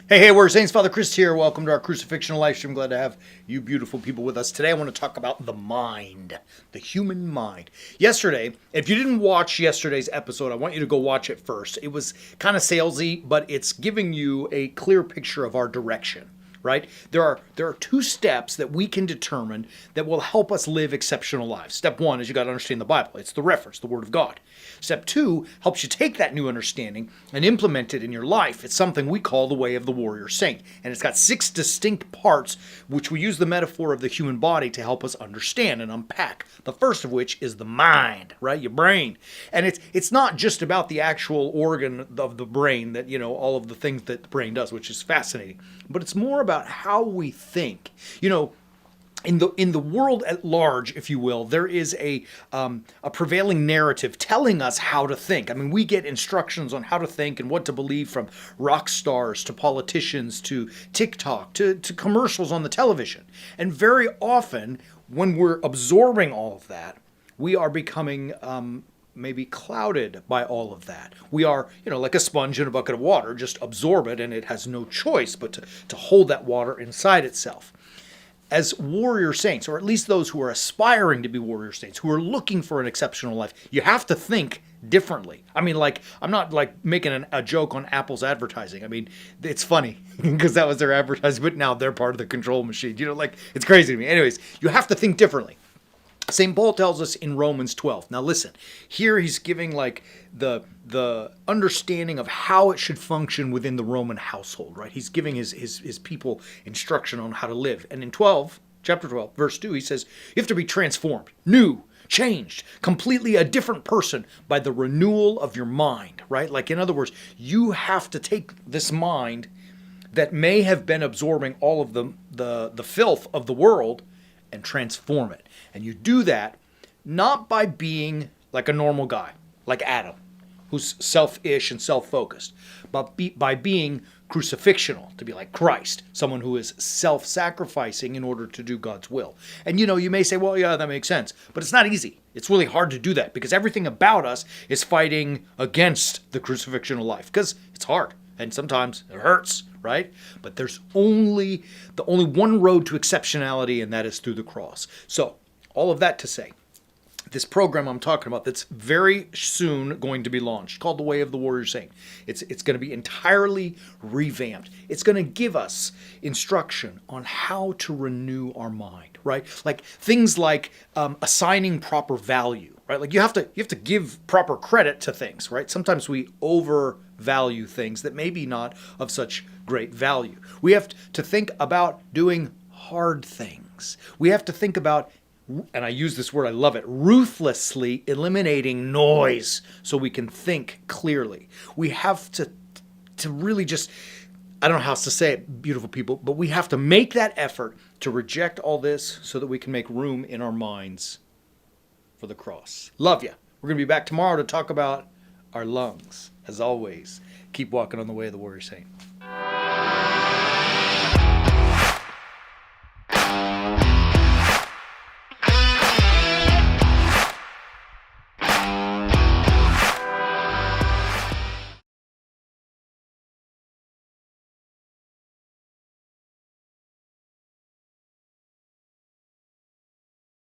Hey, we're Saints. Father Chris here. Welcome to our Crucifixional live stream. Glad to have you beautiful people with us. Today I want to talk about the mind, the human mind. Yesterday, if you didn't watch yesterday's episode, I want you to go watch it first. It was kind of salesy, but it's giving you a clear picture of our direction. Right? There are two steps that we can determine that will help us live exceptional lives. Step one is you got to understand the Bible. It's the reference, the Word of God. Step two helps you take that new understanding and implement it in your life. It's something we call the way of the warrior saint. And it's got 6 distinct parts, which we use the metaphor of the human body to help us understand and unpack. The first of which is the mind, right? Your brain. And it's not just about the actual organ of the brain that, all of the things that the brain does, which is fascinating. But it's more about how we think. In the world at large, if you will, there is a prevailing narrative telling us how to think. I mean, we get instructions on how to think and what to believe from rock stars to politicians to TikTok to commercials on the television. And very often, when we're absorbing all of that, we are becoming maybe clouded by all of that. We are, like a sponge in a bucket of water, just absorb it, and it has no choice but to hold that water inside itself. As warrior saints, or at least those who are aspiring to be warrior saints, who are looking for an exceptional life, you have to think differently. I mean, I'm not making a joke on Apple's advertising. I mean, it's funny because that was their advertising, but now they're part of the control machine. It's crazy to me. Anyways, you have to think differently. St. Paul tells us in Romans 12. Now listen, here he's giving the understanding of how it should function within the Roman household, right? He's giving his people instruction on how to live. And in chapter 12, verse 2, he says, you have to be transformed, new, changed, completely a different person by the renewal of your mind, right? In other words, you have to take this mind that may have been absorbing all of the filth of the world and transform it. And you do that not by being like a normal guy, like Adam, who's selfish and self-focused, but by being crucifixional, to be like Christ, someone who is self-sacrificing in order to do God's will. And you may say, well, yeah, that makes sense, but it's not easy. It's really hard to do that because everything about us is fighting against the crucifixional life because it's hard. And sometimes it hurts, right? But there's only one road to exceptionality, and that is through the cross. So, all of that to say, this program I'm talking about that's very soon going to be launched, called The Way of the Warrior Saint. It's going to be entirely revamped. It's going to give us instruction on how to renew our mind, right? Things like assigning proper value. Right? You have to give proper credit to things, right? Sometimes we overvalue things that may be not of such great value. We have to think about doing hard things. We have to think about, and I use this word, I love it, ruthlessly eliminating noise so we can think clearly. We have to really just, I don't know how else to say it, beautiful people, but we have to make that effort to reject all this so that we can make room in our minds for the cross. Love ya. We're going to be back tomorrow to talk about our lungs. As always, keep walking on the way of the warrior saint.